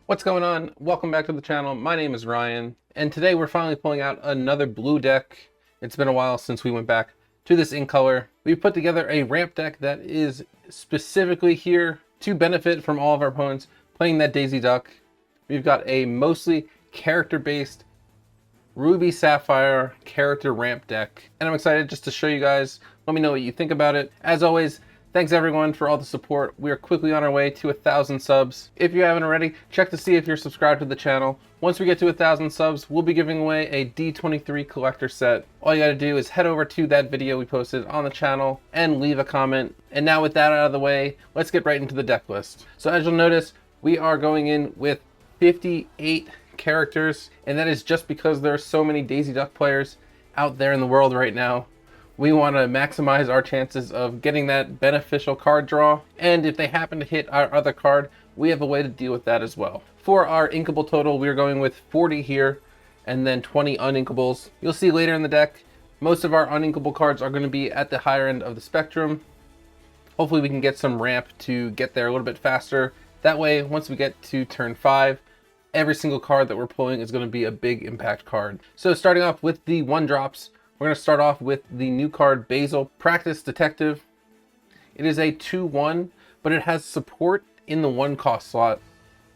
What's going on? Welcome back to the channel. My name is Ryan, and today we're finally pulling out another blue deck. It's been a while since we went back to this ink color. We've put together a ramp deck that is specifically here to benefit from all of our opponents playing that Daisy Duck. We've got a mostly character-based Ruby Sapphire character ramp deck, and I'm excited just to show you guys. Let me know what you think about it. As always, thanks everyone for all the support. We are quickly on our way to 1,000 subs. If you haven't already, check to see if you're subscribed to the channel. Once we get to 1,000 subs, we'll be giving away a D23 collector set. All you gotta do is head over to that video we posted on the channel and leave a comment. And now with that out of the way, let's get right into the deck list. So as you'll notice, we are going in with 58 characters, and that is just because there are so many Daisy Duck players out there in the world right now. We want to maximize our chances of getting that beneficial card draw, and if they happen to hit our other card, we have a way to deal with that as well. For our inkable total, we're going with 40 here, and then 20 uninkables. You'll see later in the deck, most of our uninkable cards are going to be at the higher end of the spectrum. Hopefully we can get some ramp to get there a little bit faster. That way, once we get to turn 5, every single card that we're pulling is going to be a big impact card. So starting off with the 1-drops, we're going to start off with the new card Basil, Practice Detective. It is a 2/1, but it has support in the 1-cost slot,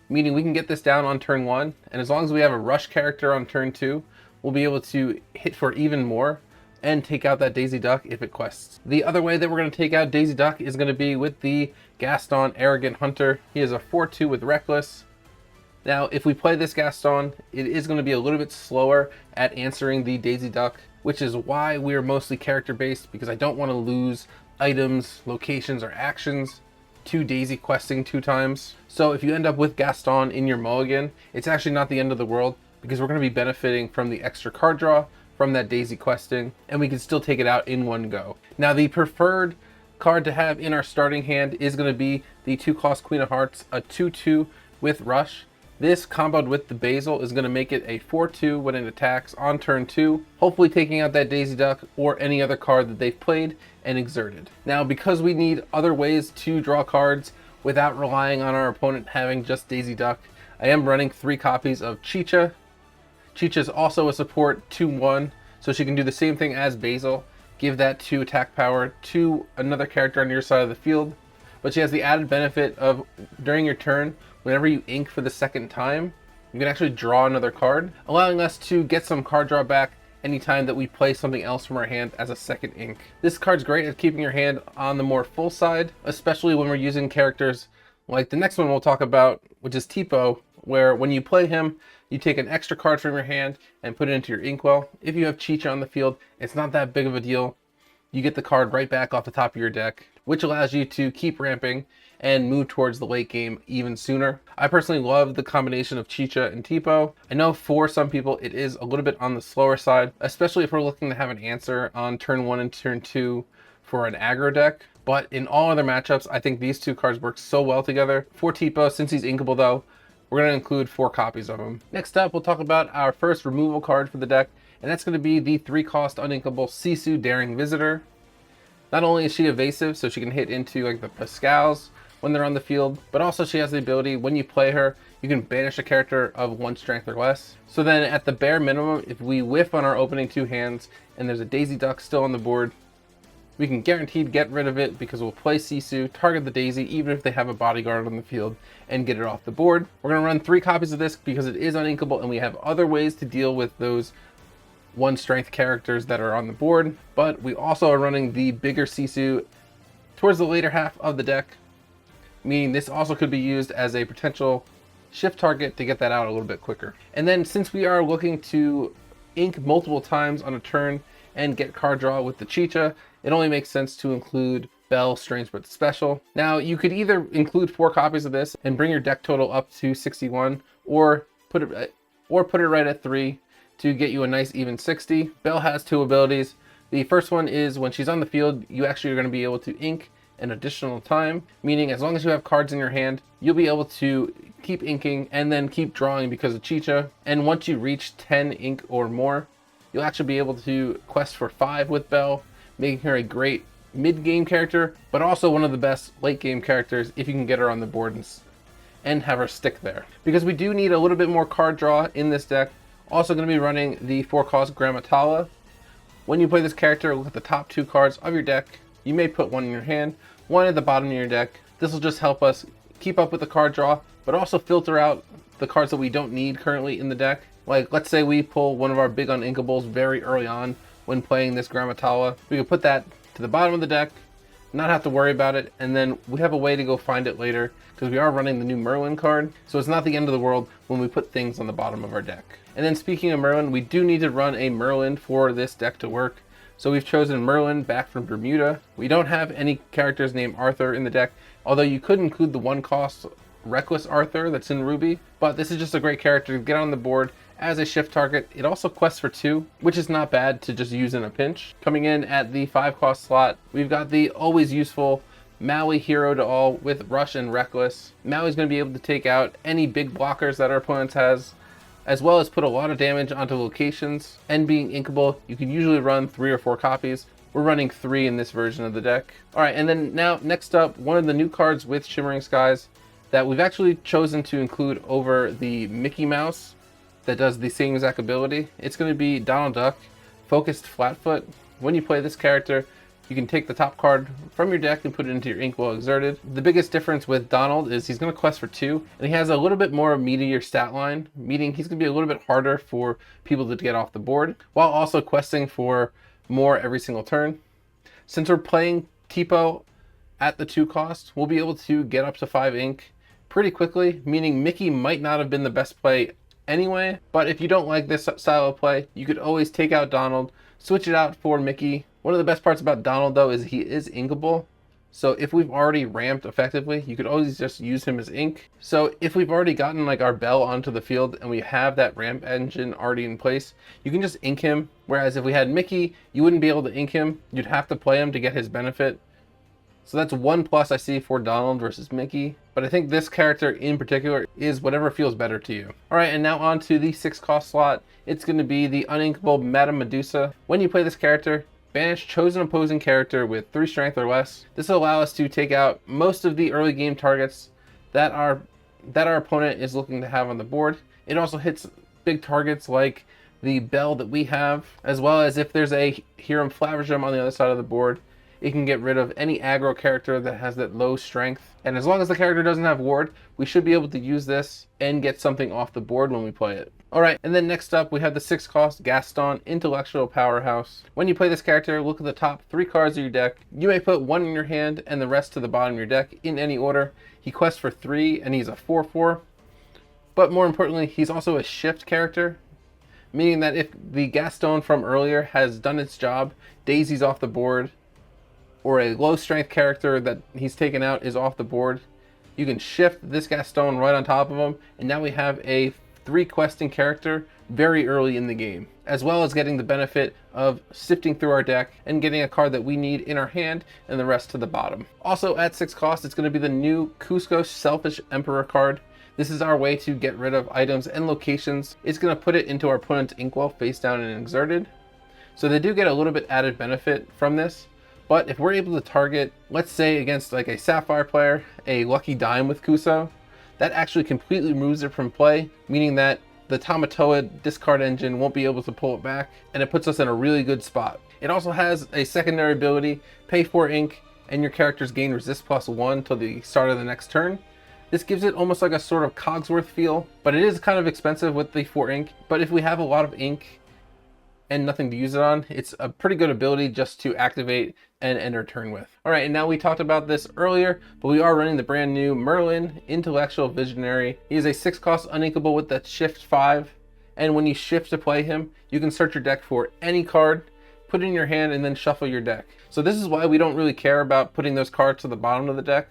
meaning we can get this down on turn 1, and as long as we have a rush character on turn 2, we'll be able to hit for even more and take out that Daisy Duck if it quests. The other way that we're going to take out Daisy Duck is going to be with the Gaston Arrogant Hunter. He is a 4/2 with Reckless. Now, if we play this Gaston, it is going to be a little bit slower at answering the Daisy Duck, which is why we're mostly character-based, because I don't want to lose items, locations, or actions to Daisy questing 2 times. So if you end up with Gaston in your mulligan, it's actually not the end of the world, because we're going to be benefiting from the extra card draw from that Daisy questing, and we can still take it out in one go. Now, the preferred card to have in our starting hand is going to be the 2-cost Queen of Hearts, a 2/2 with Rush. This comboed with the Basil is going to make it a 4/2 when it attacks on turn 2, hopefully taking out that Daisy Duck or any other card that they've played and exerted. Now, because we need other ways to draw cards without relying on our opponent having just Daisy Duck, I am running 3 copies of Chicha. Chicha is also a support 2/1, so she can do the same thing as Basil, give that 2 attack power to another character on your side of the field, but she has the added benefit of during your turn, whenever you ink for the second time, you can actually draw another card, allowing us to get some card draw back anytime that we play something else from our hand as a second ink. This card's great at keeping your hand on the more full side, especially when we're using characters like the next one we'll talk about, which is Tipo, where when you play him, you take an extra card from your hand and put it into your inkwell. If you have Chicha on the field, it's not that big of a deal. You get the card right back off the top of your deck, which allows you to keep ramping and move towards the late game even sooner. I personally love the combination of Chicha and Tipo. I know for some people it is a little bit on the slower side, especially if we're looking to have an answer on turn 1 and turn 2 for an aggro deck. But in all other matchups, I think these 2 cards work so well together. For Tipo, since he's inkable though, we're going to include 4 copies of him. Next up, we'll talk about our first removal card for the deck, and that's going to be the 3-cost uninkable Sisu Daring Visitor. Not only is she evasive, so she can hit into like the Pascals when they're on the field, but also she has the ability, when you play her, you can banish a character of 1 strength or less. So then at the bare minimum, if we whiff on our opening 2 hands and there's a Daisy Duck still on the board, we can guaranteed get rid of it because we'll play Sisu, target the Daisy even if they have a bodyguard on the field, and get it off the board. We're going to run 3 copies of this because it is uninkable and we have other ways to deal with those 1 strength characters that are on the board, but we also are running the bigger Sisu towards the later half of the deck, meaning this also could be used as a potential shift target to get that out a little bit quicker. And then since we are looking to ink multiple times on a turn and get card draw with the Chicha, it only makes sense to include Belle, Strange but Special. Now you could either include 4 copies of this and bring your deck total up to 61, or put it right at 3 to get you a nice even 60. Belle has 2 abilities. The first one is when she's on the field, you actually are going to be able to ink an additional time, meaning as long as you have cards in your hand, you'll be able to keep inking and then keep drawing because of Chicha. And once you reach 10 ink or more, you'll actually be able to quest for 5 with Belle, making her a great mid-game character, but also one of the best late-game characters if you can get her on the board and have her stick there. Because we do need a little bit more card draw in this deck, also going to be running the 4-cost Grammatala. When you play this character, look at the top 2 cards of your deck. You may put one in your hand, one at the bottom of your deck. This will just help us keep up with the card draw, but also filter out the cards that we don't need currently in the deck. Like, let's say we pull one of our big uninkables very early on when playing this Grammatala. We can put that to the bottom of the deck, not have to worry about it, and then we have a way to go find it later because we are running the new Merlin card, so it's not the end of the world when we put things on the bottom of our deck. And then speaking of Merlin, we do need to run a Merlin for this deck to work. So we've chosen Merlin back from Bermuda. We don't have any characters named Arthur in the deck, although you could include the 1-cost Reckless Arthur that's in Ruby, but this is just a great character to get on the board as a shift target. It also quests for 2, which is not bad to just use in a pinch. Coming in at the 5-cost slot, we've got the always useful Maui Hero to All with Rush and Reckless. Maui's going to be able to take out any big blockers that our opponents has, as well as put a lot of damage onto locations. And being inkable, you can usually run 3 or 4 copies. We're running 3 in this version of the deck. Alright, and then now next up, one of the new cards with Shimmering Skies that we've actually chosen to include over the Mickey Mouse that does the same exact ability. It's going to be Donald Duck, Focused Flatfoot. When you play this character, you can take the top card from your deck and put it into your ink while exerted. The biggest difference with Donald is he's going to quest for 2, and he has a little bit more meatier stat line, meaning he's going to be a little bit harder for people to get off the board, while also questing for more every single turn. Since we're playing Tipo at the 2 cost, we'll be able to get up to 5 ink pretty quickly, meaning Mickey might not have been the best play anyway, but if you don't like this style of play, you could always take out Donald, switch it out for Mickey. One of the best parts about Donald though is he is inkable, so if we've already ramped effectively, you could always just use him as ink. So if we've already gotten like our Bell onto the field and we have that ramp engine already in place, you can just ink him, whereas if we had Mickey, you wouldn't be able to ink him, you'd have to play him to get his benefit. So that's one plus I see for Donald versus Mickey, but I think this character in particular is whatever feels better to you. Alright, and now on to the 6-cost slot. It's going to be the uninkable Madame Medusa. When you play this character, banish chosen opposing character with 3 strength or less. This will allow us to take out most of the early game targets that our opponent is looking to have on the board. It also hits big targets like the Bell that we have, as well as if there's a Hiram Flaverjam on the other side of the board, it can get rid of any aggro character that has that low strength. And as long as the character doesn't have ward, we should be able to use this and get something off the board when we play it. Alright, and then next up we have the 6-cost Gaston, Intellectual Powerhouse. When you play this character, look at the top 3 cards of your deck. You may put 1 in your hand and the rest to the bottom of your deck in any order. He quests for 3 and he's a 4/4. But more importantly, he's also a shift character, meaning that if the Gaston from earlier has done its job, Daisy's off the board, or a low strength character that he's taken out is off the board, you can shift this Gaston right on top of him, and now we have a 3 questing character very early in the game, as well as getting the benefit of sifting through our deck and getting a card that we need in our hand and the rest to the bottom. Also at 6 cost, it's going to be the new Cusco Selfish Emperor card. This is our way to get rid of items and locations. It's going to put it into our opponent's inkwell face down and exerted, so they do get a little bit added benefit from this. But if we're able to target, let's say against like a Sapphire player, a Lucky Dime with Kuso, that actually completely removes it from play, meaning that the Tamatoa discard engine won't be able to pull it back, and it puts us in a really good spot. It also has a secondary ability, pay 4 ink, and your characters gain resist +1 till the start of the next turn. This gives it almost like a sort of Cogsworth feel, but it is kind of expensive with the 4 ink. But if we have a lot of ink and nothing to use it on, it's a pretty good ability just to activate and end our turn with. Alright, and now we talked about this earlier, but we are running the brand new Merlin, Intellectual Visionary. He is a 6-cost uninkable with that shift 5, and when you shift to play him, you can search your deck for any card, put it in your hand, and then shuffle your deck. So this is why we don't really care about putting those cards to the bottom of the deck,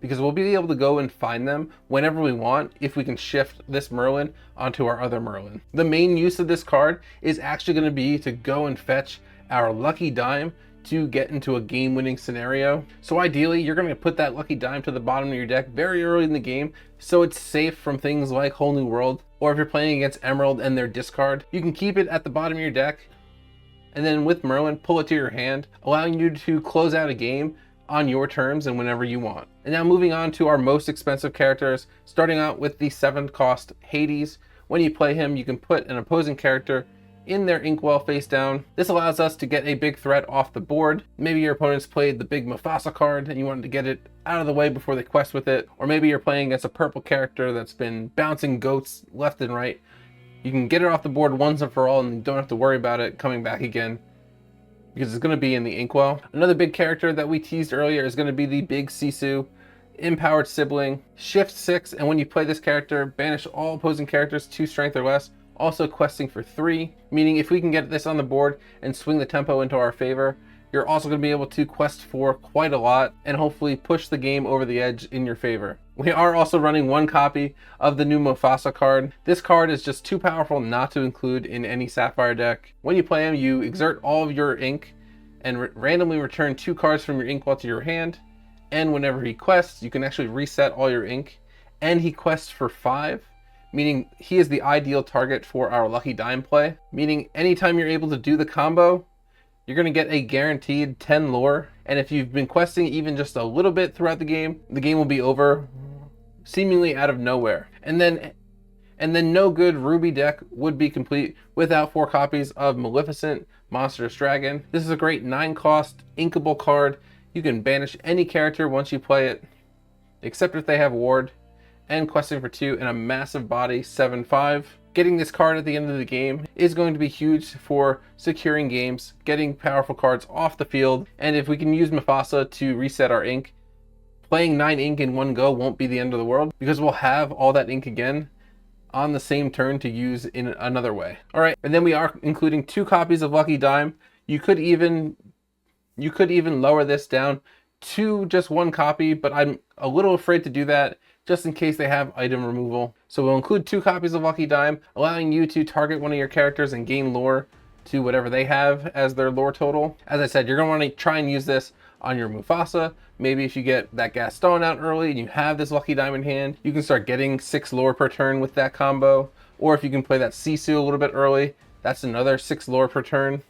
because we'll be able to go and find them whenever we want if we can shift this Merlin onto our other Merlin. The main use of this card is actually going to be to go and fetch our Lucky Dime to get into a game-winning scenario. So ideally, you're going to put that Lucky Dime to the bottom of your deck very early in the game, so it's safe from things like Whole New World, or if you're playing against Emerald and their discard, you can keep it at the bottom of your deck, and then with Merlin, pull it to your hand, allowing you to close out a game on your terms and whenever you want. And now moving on to our most expensive characters, starting out with the 7th cost Hades. When you play him, you can put an opposing character in their inkwell face down. This allows us to get a big threat off the board. Maybe your opponents played the big Mufasa card and you wanted to get it out of the way before they quest with it. Or maybe you're playing against a purple character that's been bouncing goats left and right. You can get it off the board once and for all and you don't have to worry about it coming back again, because it's going to be in the inkwell. Another big character that we teased earlier is going to be the big Sisu, empowered sibling, shift 6, and when you play this character, banish all opposing characters 2 strength or less, also questing for 3, meaning if we can get this on the board and swing the tempo into our favor, you're also going to be able to quest for quite a lot and hopefully push the game over the edge in your favor. We are also running 1 copy of the new Mufasa card. This card is just too powerful not to include in any Sapphire deck. When you play him, you exert all of your ink and randomly return 2 cards from your inkwell to your hand, and whenever he quests, you can actually reset all your ink, and he quests for 5. Meaning he is the ideal target for our Lucky Dime play, meaning anytime you're able to do the combo, you're going to get a guaranteed 10 lore, and if you've been questing even just a little bit throughout the game will be over seemingly out of nowhere. And then no good Ruby deck would be complete without 4 copies of Maleficent, Monstrous Dragon. This is a great 9 cost inkable card. You can banish any character once you play it, except if they have ward, and questing for 2 and a massive body 7/5. Getting this card at the end of the game is going to be huge for securing games, getting powerful cards off the field, and if we can use Mufasa to reset our ink, playing 9 ink in one go won't be the end of the world, because we'll have all that ink again on the same turn to use in another way. All right, and then we are including 2 copies of Lucky Dime. You could even lower this down to just 1 copy, but I'm a little afraid to do that just in case they have item removal. So we'll include 2 copies of Lucky Dime, allowing you to target one of your characters and gain lore to whatever they have as their lore total. As I said, you're going to want to try and use this on your Mufasa. Maybe if you get that Gaston out early and you have this Lucky Dime in hand, you can start getting 6 lore per turn with that combo. Or if you can play that Sisu a little bit early, that's another 6 lore per turn.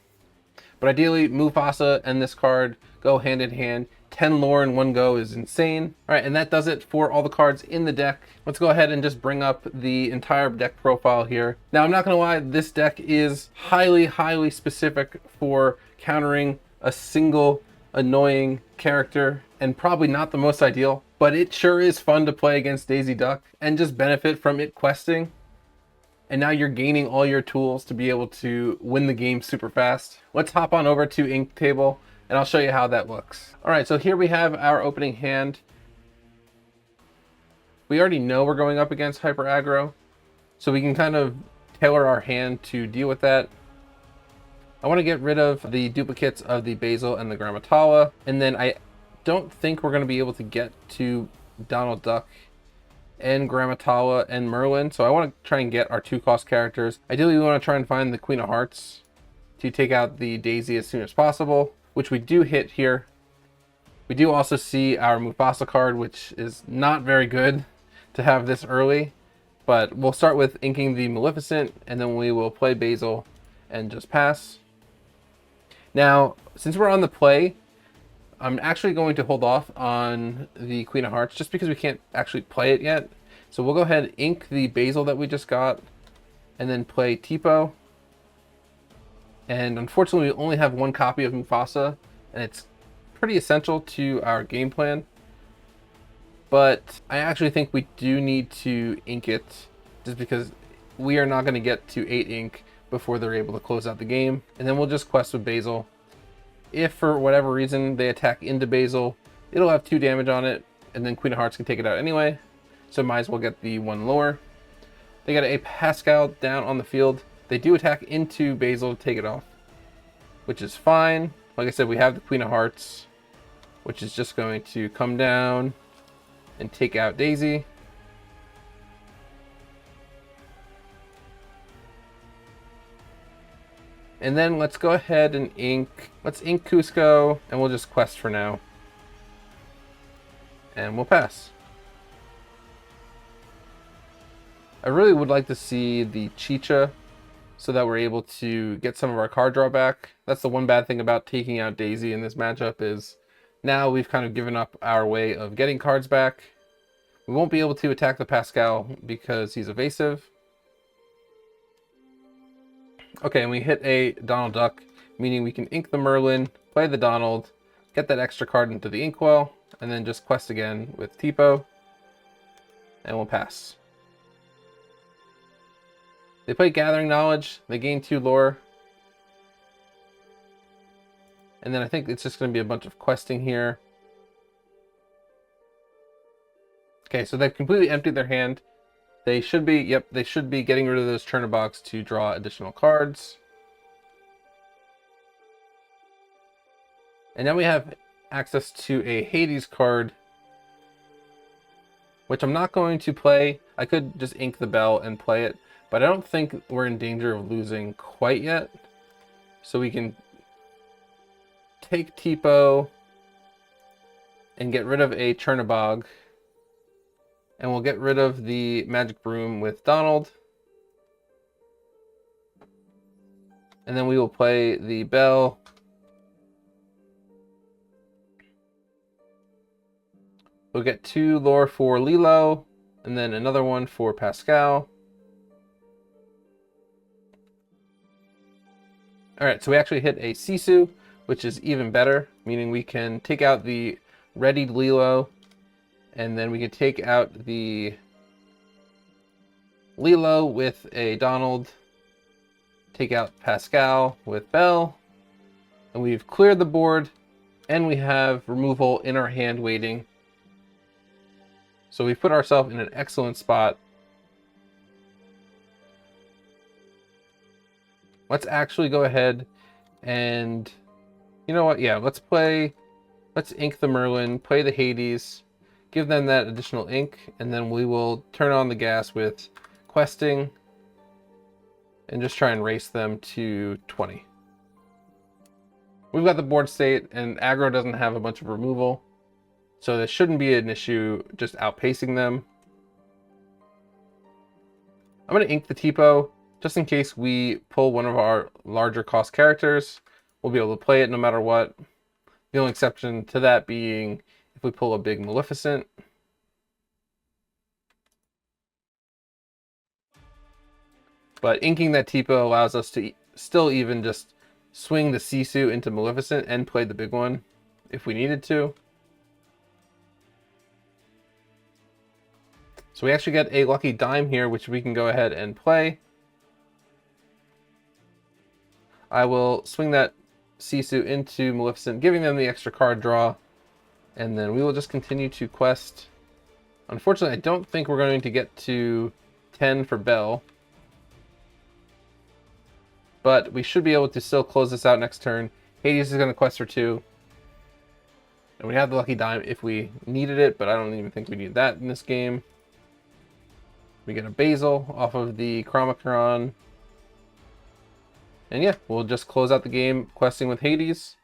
But ideally, Mufasa and this card go hand in hand. 10 lore in one go is insane. All right, and that does it for all the cards in the deck. Let's go ahead and just bring up the entire deck profile here. Now, I'm not gonna lie, this deck is highly specific for countering a single annoying character, and probably not the most ideal, but it sure is fun to play against Daisy Duck and just benefit from it questing. And now you're gaining all your tools to be able to win the game super fast. Let's hop on over to Ink Table and I'll show you how that looks. All right, so here we have our opening hand. We already know we're going up against Hyper Aggro, so we can kind of tailor our hand to deal with that. I want to get rid of the duplicates of the Basil and the Grammatala, and then I don't think we're going to be able to get to Donald Duck and Grammatala and Merlin, so I want to try and get our 2-cost characters. Ideally, we want to try and find the Queen of Hearts to take out the Daisy as soon as possible, which we do hit here. We do also see our Mufasa card, which is not very good to have this early, but we'll start with inking the Maleficent, and then we will play Basil and just pass. Now, since we're on the play, I'm actually going to hold off on the Queen of Hearts just because we can't actually play it yet. So we'll go ahead and ink the Basil that we just got and then play Tipo. And unfortunately, we only have 1 copy of Mufasa, and it's pretty essential to our game plan. But I actually think we do need to ink it just because we are not going to get to 8 ink before they're able to close out the game. And then we'll just quest with Basil. If for whatever reason they attack into Basil, it'll have 2 damage on it, and then Queen of Hearts can take it out anyway. So might as well get the 1 lower. They got a Pascal down on the field. They do attack into Basil to take it off, which is fine. Like I said, we have the Queen of Hearts, which is just going to come down and take out Daisy. And then let's go ahead and let's ink Cusco, and we'll just quest for now. And we'll pass. I really would like to see the Chicha so that we're able to get some of our card draw back. That's the one bad thing about taking out Daisy in this matchup, is Now we've kind of given up our way of getting cards back. We won't be able to attack the Pascal because he's evasive. Okay, and we hit a Donald Duck, meaning we can ink the Merlin, play the Donald, get that extra card into the Inkwell, and then just quest again with Tipo, and we'll pass. They play Gathering Knowledge, they gain 2 lore, and then I think it's just going to be a bunch of questing here. Okay, so they've completely emptied their hand. They should be, yep, they should be getting rid of those Churnabogs to draw additional cards. And now we have access to a Hades card, which I'm not going to play. I could just ink the bell and play it, but I don't think we're in danger of losing quite yet. So we can take Tipo and get rid of a Churnabog. And we'll get rid of the Magic Broom with Donald. And then we will play the bell. We'll get 2 lore for Lilo, and then another one for Pascal. Alright, so we actually hit a Sisu, which is even better, meaning we can take out the readied Lilo, and then we can take out the Lilo with a Donald, take out Pascal with Bell, and we've cleared the board, and we have removal in our hand waiting. So we've put ourselves in an excellent spot. Let's actually go ahead and, you know what, yeah, let's ink the Merlin, play the Hades, give them that additional ink, and then we will turn on the gas with questing and just try and race them to 20. We've got the board state, and aggro doesn't have a bunch of removal, so this shouldn't be an issue just outpacing them. I'm going to ink the Tipo just in case we pull one of our larger cost characters. We'll be able to play it no matter what. The only exception to that being if we pull a big Maleficent. But inking that Tipo allows us to still even just swing the Sisu into Maleficent and play the big one if we needed to. So we actually get a lucky dime here, which we can go ahead and play. I will swing that Sisu into Maleficent, giving them the extra card draw, and then we will just continue to quest. Unfortunately, I don't think we're going to get to 10 for Bell, but we should be able to still close this out next turn. Hades is going to quest for 2, and we have the lucky dime if we needed it, but I don't even think we need that in this game. We get a Basil off of the Chromacron. And yeah, we'll just close out the game questing with Hades.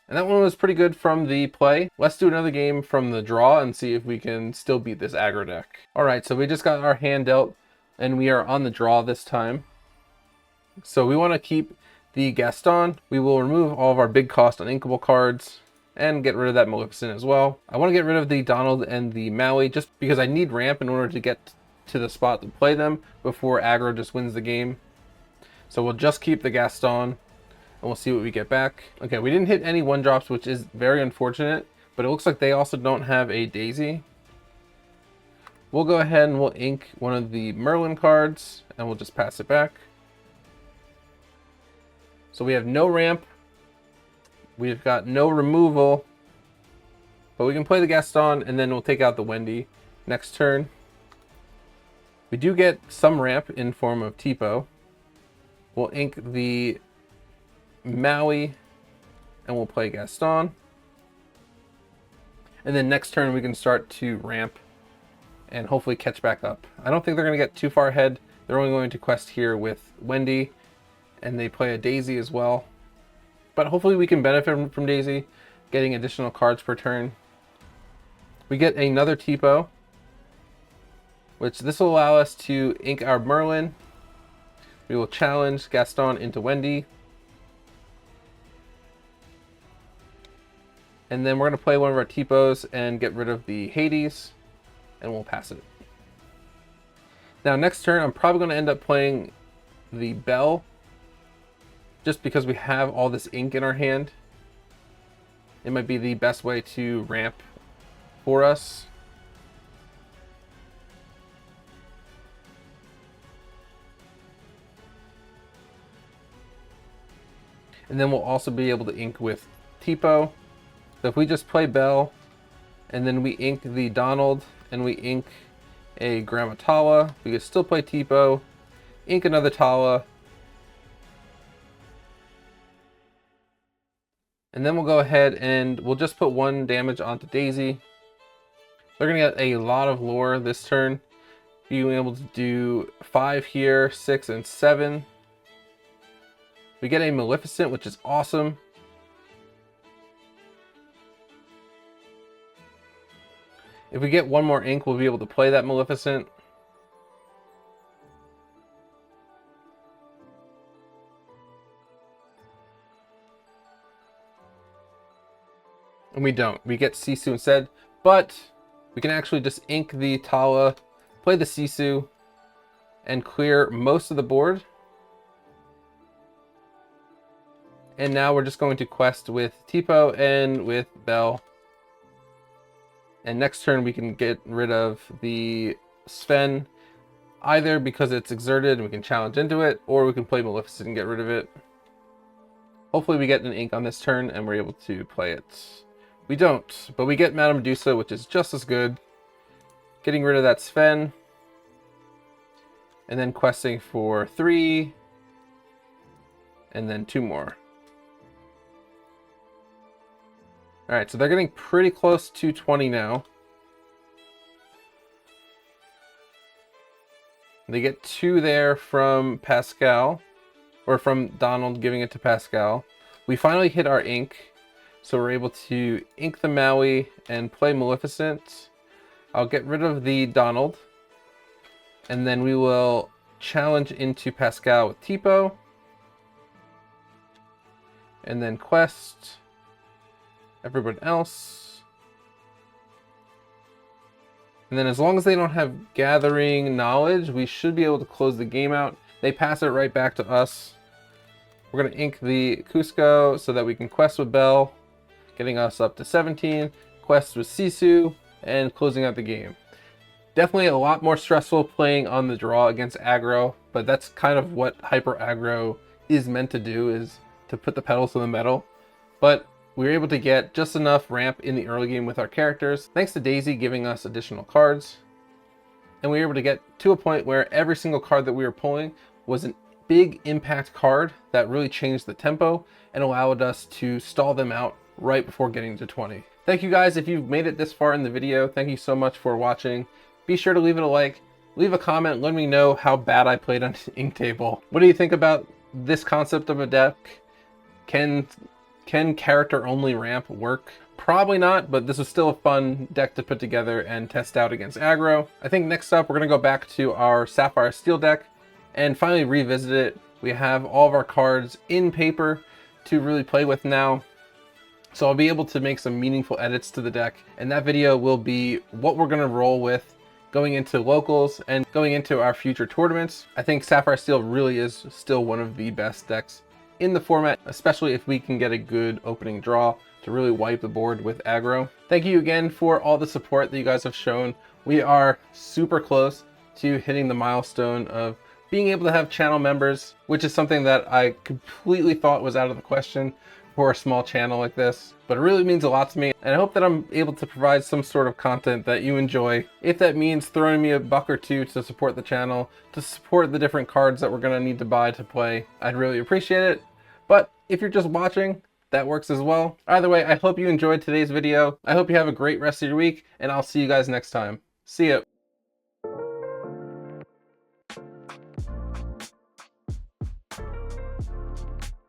And that one was pretty good from the play. Let's do another game from the draw and see if we can still beat this aggro deck. Alright, so we just got our hand dealt, and we are on the draw this time. So we want to keep the Gaston. We will remove all of our big cost uninkable cards and get rid of that Maleficent as well. I want to get rid of the Donald and the Maui just because I need ramp in order to get to the spot to play them before aggro just wins the game. So we'll just keep the Gaston and we'll see what we get back. Okay, we didn't hit any 1-drops, which is very unfortunate, but it looks like they also don't have a Daisy. We'll go ahead and we'll ink one of the Merlin cards and we'll just pass it back. So we have no ramp. We've got no removal, but we can play the Gaston and then we'll take out the Wendy next turn. We do get some ramp in form of Tipo. We'll ink the Maui and we'll play Gaston. And then next turn we can start to ramp and hopefully catch back up. I don't think they're going to get too far ahead. They're only going to quest here with Wendy, and they play a Daisy as well. But hopefully we can benefit from Daisy, getting additional cards per turn. We get another Tipo, which this will allow us to ink our Merlin. We will challenge Gaston into Wendy. And then we're going to play one of our Tipos and get rid of the Hades, and we'll pass it. Now next turn, I'm probably going to end up playing the Bell, just because we have all this ink in our hand. It might be the best way to ramp for us. And then we'll also be able to ink with Tipo. So if we just play Bell, and then we ink the Donald, and we ink a Grandma Tala, we can still play Tipo, ink another Tala, and then we'll go ahead and we'll just put 1 damage onto Daisy. They're gonna get a lot of lore this turn, being able to do 5 here, 6, and 7. We get a Maleficent, which is awesome. If we get 1 more ink, we'll be able to play that Maleficent. And we don't. We get Sisu instead, but we can actually just ink the Tala, play the Sisu, and clear most of the board. And now we're just going to quest with Tipo and with Bell. And next turn we can get rid of the Sven, either because it's exerted and we can challenge into it, or we can play Maleficent and get rid of it. Hopefully we get an ink on this turn and we're able to play it. We don't, but we get Madame Medusa, which is just as good. Getting rid of that Sven. And then questing for 3. And then 2 more. Alright, so they're getting pretty close to 20 now. They get 2 there from Pascal, or from Donald giving it to Pascal. We finally hit our ink, so we're able to ink the Maui and play Maleficent. I'll get rid of the Donald, and then we will challenge into Pascal with Tipo, and then quest everyone else. And then as long as they don't have gathering knowledge, we should be able to close the game out. They pass it right back to us. We're going to ink the Cusco so that we can quest with Bell, getting us up to 17, quest with Sisu, and closing out the game. Definitely a lot more stressful playing on the draw against aggro, but that's kind of what hyper aggro is meant to do, is to put the pedal to the metal. But we were able to get just enough ramp in the early game with our characters, thanks to Daisy giving us additional cards. And we were able to get to a point where every single card that we were pulling was a big impact card that really changed the tempo and allowed us to stall them out right before getting to 20. Thank you guys if you've made it this far in the video. Thank you so much for watching. Be sure to leave it a like, leave a comment, let me know how bad I played on Inktable. What do you think about this concept of a deck? Can character only ramp work? Probably not, but this was still a fun deck to put together and test out against aggro. I think next up we're gonna go back to our Sapphire Steel deck and finally revisit it. We have all of our cards in paper to really play with now. So I'll be able to make some meaningful edits to the deck, and that video will be what we're gonna roll with going into locals and going into our future tournaments. I think Sapphire Steel really is still one of the best decks in the format, especially if we can get a good opening draw to really wipe the board with aggro. Thank you again for all the support that you guys have shown. We are super close to hitting the milestone of being able to have channel members, which is something that I completely thought was out of the question for a small channel like this, but it really means a lot to me, and I hope that I'm able to provide some sort of content that you enjoy. If that means throwing me a buck or two to support the channel, to support the different cards that we're gonna need to buy to play, I'd really appreciate it. But if you're just watching, that works as well. Either way, I hope you enjoyed today's video. I hope you have a great rest of your week, and I'll see you guys next time. See ya.